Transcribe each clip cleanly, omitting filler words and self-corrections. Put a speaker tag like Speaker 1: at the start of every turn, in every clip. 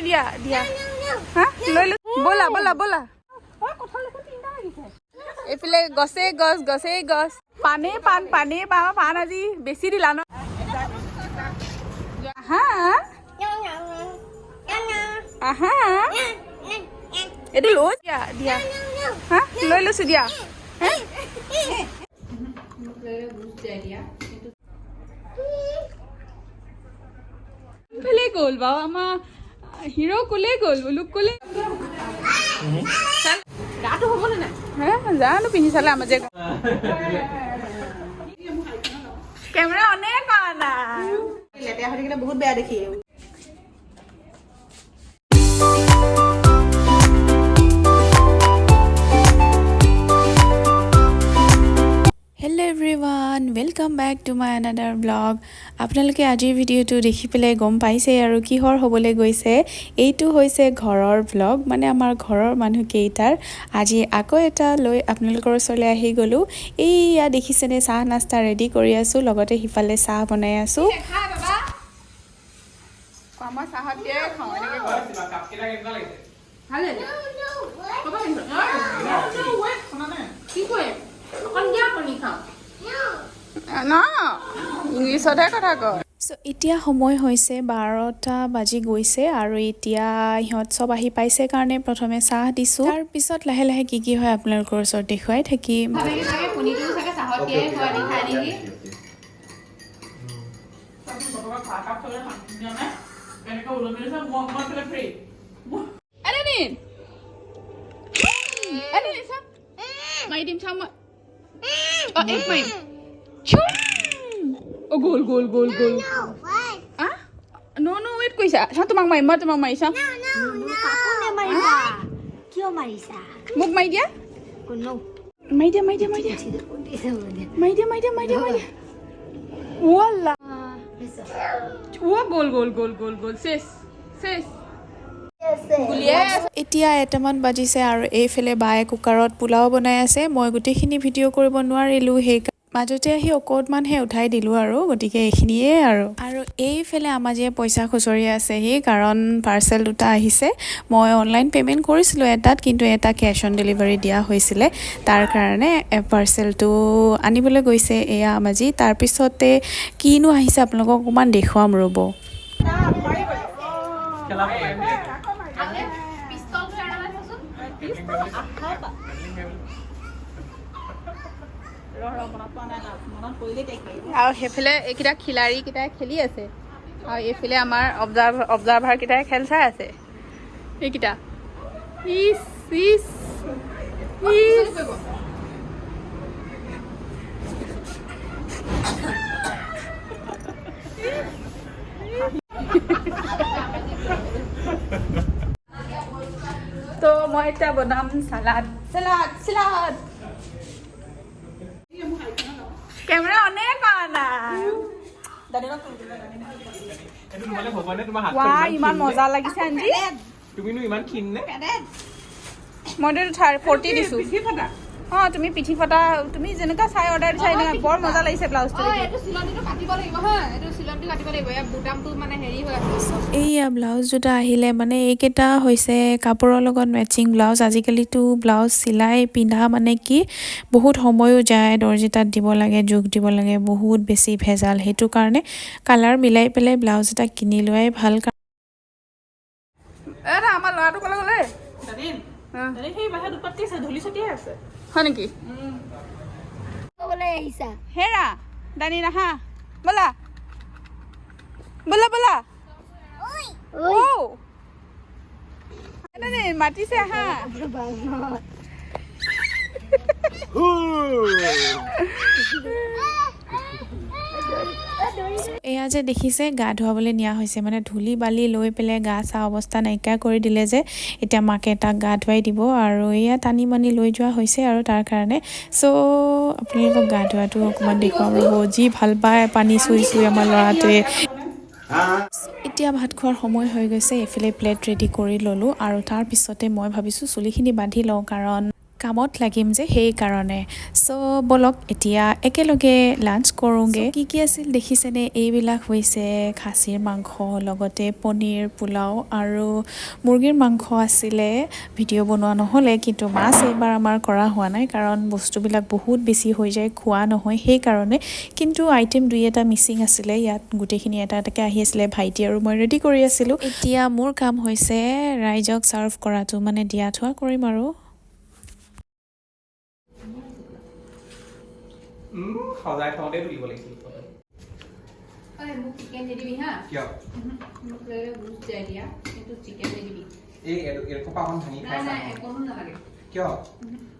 Speaker 1: দিয়া দিয়া হা লৈ লো বলা বলা বলা এইফালে গছে গছ গছে গছ পানে পান পানে পান আজি বেছি দিলা ন হা আহা এইটো লৈ দিয়া দিয়া হা লৈ লৈছো দিয়া ফেলে গ'ল বাৰু আমাৰ হিৰো ক'লে গ'ল লোক ক'লে গাটো হ'বনে নাই হে জানো পিন্ধি চালে আমাৰ যে কেমেৰা অনেক কৰা নাই লেতেৰা হৈ থাকিলে বহুত বেয়া দেখি
Speaker 2: Hello everyone, welcome back to my another vlog. আপোনালোকে আজিৰ ভিডিঅ'টো দেখি পেলাই গম পাইছে আৰু কিহৰ হ'বলৈ গৈছে এইটো হৈছে ঘৰৰ vlog মানে আমাৰ ঘৰৰ মানুহ কেইটাৰ আজি আকৌ এটা লৈ আপোনালোকৰ ওচৰলৈ আহি গলো এইয়া দেখিছেনে চাহ নাস্তা ৰেডি কৰি আছো লগতে হিফালে চাহ বনাই আছো
Speaker 1: খা বাবা কামা চাহ দিয়ে খাও এনেকে কয় কাপ কেটা কেনেকা লাগে ভালে কবা কি কয় অকন দিয়া পানি খাও না ইংলিছতহে কথা কয়
Speaker 2: সো এতিয়া সময় হৈছে 12টা বাজি গৈছে আৰু এতিয়া ইহঁত সব আহি পাইছে কাৰণে প্ৰথমে চাহ দিছো তাৰ পিছত লাহে লাহে কি হয় আপোনালোকৰ ওচৰত দেখুৱাই থাকিম
Speaker 1: পনিটো চাগে চাহত দিয়ে হয় নি খাই নেকি মাই দিম চাম এক মাই Oh, goal. Ah? No, wait, kuisa. Saan tumang may? Ma tumang may isa?
Speaker 3: No. Kapo na marisa. Kyo marisa?
Speaker 1: Mug may dia?
Speaker 3: No.
Speaker 1: May dia. Wala. Goal. Sis. Yes.
Speaker 2: এতিয়া এটামান বাজিছে আৰু এইফালে বায়ে কুকাৰত পোলাও বনাই আছে মই গোটেইখিনি ভিডিঅ' কৰিব নোৱাৰিলো সেই মাজতে আহি অকণমানহে উঠাই দিলোঁ আৰু গতিকে এইখিনিয়ে আৰু এইফালে আমাৰ যে পইচা খুচৰি আছেহি কাৰণ পাৰ্চেল দুটা আহিছে মই অনলাইন পে'মেণ্ট কৰিছিলোঁ এটাত কিন্তু এটা কেছ অন ডেলিভাৰী দিয়া হৈছিলে তাৰ কাৰণে পাৰ্চেলটো আনিবলৈ গৈছে এয়া আমাজি তাৰপিছতে কিনো আহিছে আপোনালোকক অকণমান দেখুৱাম ৰ'ব
Speaker 1: আৰু সেইফালে এইকেইটা খিলাৰী কেইটাই খেলি আছে আৰু এইফালে আমাৰ অবজাৰ্ভাৰ কেইটাই খেল চাই আছে এইকেইটা তো মই এতিয়া বনাম চালাড কেমেৰা অনেক কৰা নাই ইমান মজা লাগিছে আনজি
Speaker 4: তুমিনো ইমান ক্ষীণ নে
Speaker 1: মইতো 40 দিছো তুমি পিঠি ফটা তুমি যেনেকা চাই অৰ্ডাৰ দিছা এনেকা বৰ মজা লাগিছে ব্লাউজটো এইটো চিলনিটো কাটিব লাগিব এইটো চিলনিটো কাটিব লাগিব ইয়াৰ বুটামটো মানে হেৰি হৈ আছে
Speaker 2: এইয়া ব্লাউজ দুটা আহিলে মানে এইকেইটা হৈছে কাপোৰৰ লগত মেচিং ব্লাউজ আজিকালিতো ব্লাউজ চিলাই পিন্ধা মানে কি বহুত সময়ো যায় দৰ্জি তাত দিব লাগে জোখ দিব লাগে বহুত বেছি ভেজাল সেইটো কাৰণে কালাৰ মিলাই পেলাই ব্লাউজ এটা কিনি লোৱাই ভাল
Speaker 1: এটা আমাৰ ল'ৰাটো ক'লে গ'লে
Speaker 4: সেই বাহিৰত দুপাতি আছে ধূলি চটিয়াই আছে
Speaker 1: হয় নেকি
Speaker 3: ক'বলৈ আহিছা
Speaker 1: হেৰা দানি নাহা বলা মাতিছে আহা
Speaker 2: এয়া যে দেখিছে গা ধুৱাবলৈ নিয়া হৈছে মানে ধূলি বালি লৈ পেলাই গা চা অৱস্থা নাইকিয়া কৰি দিলে যে এতিয়া মাকে তাক গা ধুৱাই দিব আৰু এয়া টানি মানি লৈ যোৱা হৈছে আৰু তাৰ কাৰণে চ' আপোনালোকক গা ধোৱাটো অকণমান দেখুৱাম ৰ'ব যি ভাল পায় পানী চুই আমাৰ ল'ৰাটোৱে এতিয়া ভাত খোৱাৰ সময় হৈ গৈছে এইফালে প্লেট ৰেডি কৰি ল'লোঁ আৰু তাৰ পিছতে মই ভাবিছোঁ চুলিখিনি বান্ধি লওঁ কাৰণ কামত লাগিম যে সেইকাৰণে চ' বলক এতিয়া একেলগে লাঞ্চ কৰোঁগৈ কি কি আছিল দেখিছেনে এইবিলাক হৈছে খাচীৰ মাংস লগতে পনীৰ পোলাও আৰু মুৰ্গীৰ মাংস আছিলে ভিডিঅ' বনোৱা নহ'লে কিন্তু মাছ এইবাৰ আমাৰ কৰা হোৱা নাই কাৰণ বস্তুবিলাক বহুত বেছি হৈ যায় খোৱা নহয় সেইকাৰণে কিন্তু আইটেম দুই এটা মিচিং আছিলে ইয়াত গোটেইখিনি এটা এটাকৈ আহি আছিলে ভাইটি আৰু মই ৰেডি কৰি আছিলোঁ এতিয়া মোৰ কাম হৈছে ৰাইজক ছাৰ্ভ কৰাটো মানে দিয়া থোৱা কৰিম আৰু
Speaker 5: সজাই থওঁতে তুলিব লাগিছিল
Speaker 1: মোক চিকেন দি দিবি হা
Speaker 5: কিয়
Speaker 1: মোক গুচ যাই দিয়া কিন্তু চিকেন দি দিবি
Speaker 5: এই এডোখৰ অকণ ভাঙি খাই
Speaker 1: নাই একো নালাগে
Speaker 5: কিয়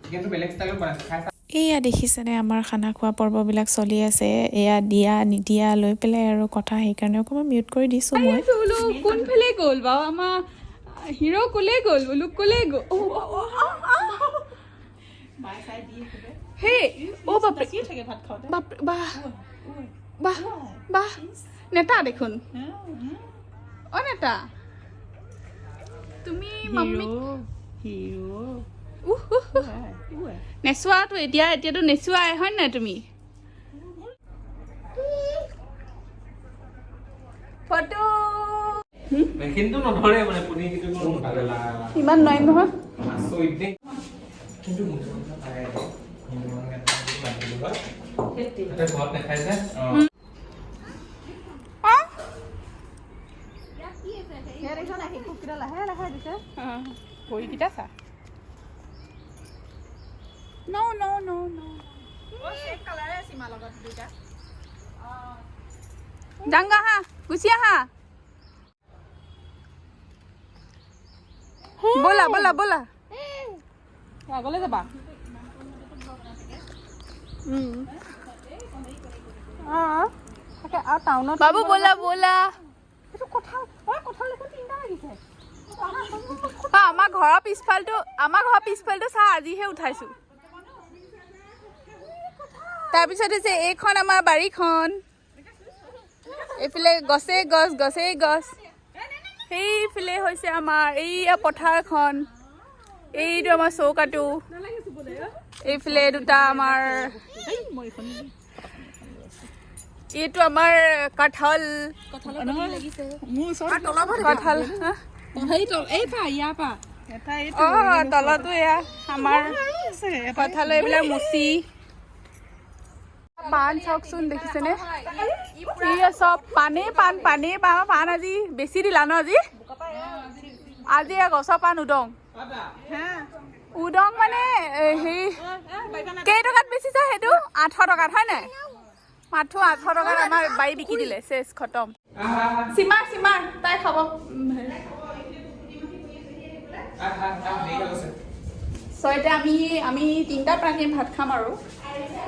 Speaker 5: চিকেনটো বেলেগ ষ্টাইলত বনাইছে খাই
Speaker 2: এয়া দেখিছেনে আমাৰ খানা খোৱা পৰ্ববিলাক চলি আছে এয়া দিয়া নিদিয়া লৈ পেলাই আৰু কথা সেইকাৰণে অকণমান মিউট কৰি দিছোঁ মই
Speaker 1: বোলো কোনফালে গ'ল বাৰু আমাৰ হিৰো ক'লে গ'ল বোলো ক'লে গ'ল হে অ' বাপৰে
Speaker 4: থাকে ভাত খাওঁতে
Speaker 1: বাপৰে বাহ বাহ বাহ নেতা দেখোন অ' নেতা তুমি মাম্মিক নেচোৱাটো এতিয়াতো নেচোৱাই হয় নাই তুমি ফটো
Speaker 5: কিন্তু নধৰে মানে পনীৰ কিন্তু
Speaker 1: ইমান নোৱাৰিম নহয়
Speaker 5: কিন্তু ঘৰত দেখাইছে
Speaker 1: ভৰিকেইটা চা যাংগা হা গুচি আহা ব'লা ব'লা ব'লা
Speaker 4: আগলৈ যাবা আৰু টাউনত
Speaker 1: বাবু ব'লা ব'লা
Speaker 4: এইটো কঁঠাল দেখোন তিনিটা লাগিছে
Speaker 1: আমাৰ ঘৰৰ পিছফালটো চা আজিহে উঠাইছো তাৰপিছত হৈছে এইখন আমাৰ বাৰীখন এইফালে গছেই গছ সেইফালে হৈছে আমাৰ এইয়া পথাৰখন এইটো আমাৰ চৌকাটো এইফালে দুটা আমাৰ এইটো আমাৰ কাঠল তলতো এয়া আমাৰ কঁঠাল এইবিলাক মুচি পাণ চাওকচোন দেখিছেনে চব পাণেই পাণ আজি বেছি দিলা ন আজি গছৰ পাণ উদং মানে হেৰি কেইটকাত বেচিছে সেইটো 800 টকাত হয় নাই মাথো 800 টকাত আমাৰ বাৰী বিকি দিলে চেচ খতম সীমা তাই খাব ছয়টা আমি তিনিটা প্ৰাণীয়ে ভাত খাম আৰু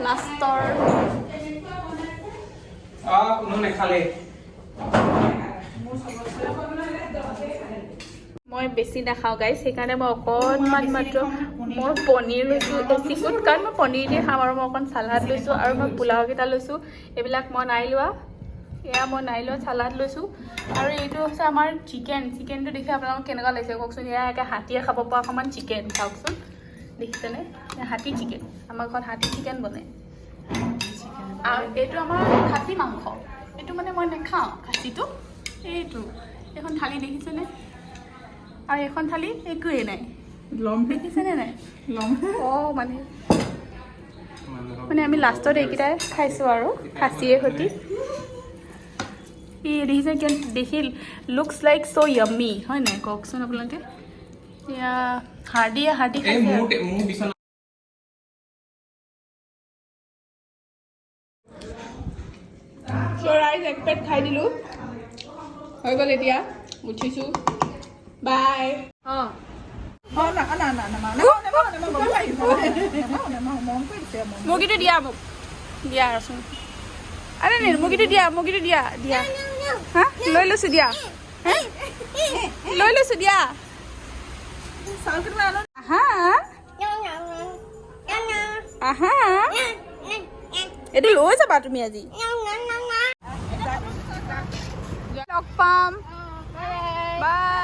Speaker 1: লাষ্টৰ
Speaker 5: কোনো নেখালে
Speaker 1: মই বেছি নাখাওঁ গাইছ সেইকাৰণে মই অকণমান মাত্ৰ মই পনীৰ লৈছোঁ এচিকুট কাৰণ মই পনীৰ দি খাম আৰু মই অকণ চালাড লৈছোঁ আৰু মই পোলাওকেইটা লৈছোঁ এইবিলাক মই নাই লোৱা চালাড লৈছোঁ আৰু এইটো হৈছে আমাৰ চিকেনটো দেখি আপোনালোকক কেনেকুৱা লাগিছে কওকচোন এয়া একে হাতীয়ে খাব পৰা অকণমান চিকেন চাওকচোন দেখিছেনে হাতী চিকেন আমাৰ ঘৰত হাতী চিকেন বনায় আৰু এইটো আমাৰ খাচী মাংস এইটো মানে মই নাখাওঁ খাচীটো এইখন থালি দেখিছেনে আৰু এখন থালি একোৱেই নাই দেখিছেনে নাই মানে আমি লাষ্টত এইকেইটাই খাইছোঁ আৰু খাচীয়ে সৈতে দেখিছে কিয় দেখি লুকছ লাইক চ' য়াম্মি হয় নাই কওকচোন আপোনালোকে এয়া হাৰ্ডি খাইছে ৰাইজ এক প্লেট খাই দিলোঁ হৈ গ'ল এতিয়া উঠিছোঁ বাই মুৰ্গীটো দিয়া মোক দিয়া ৰচোন আৰে মুৰ্গীটো দিয়া হা লৈ লৈছোঁ দিয়া আহা এইটো লৈ যাবা তুমি আজি পাম বাই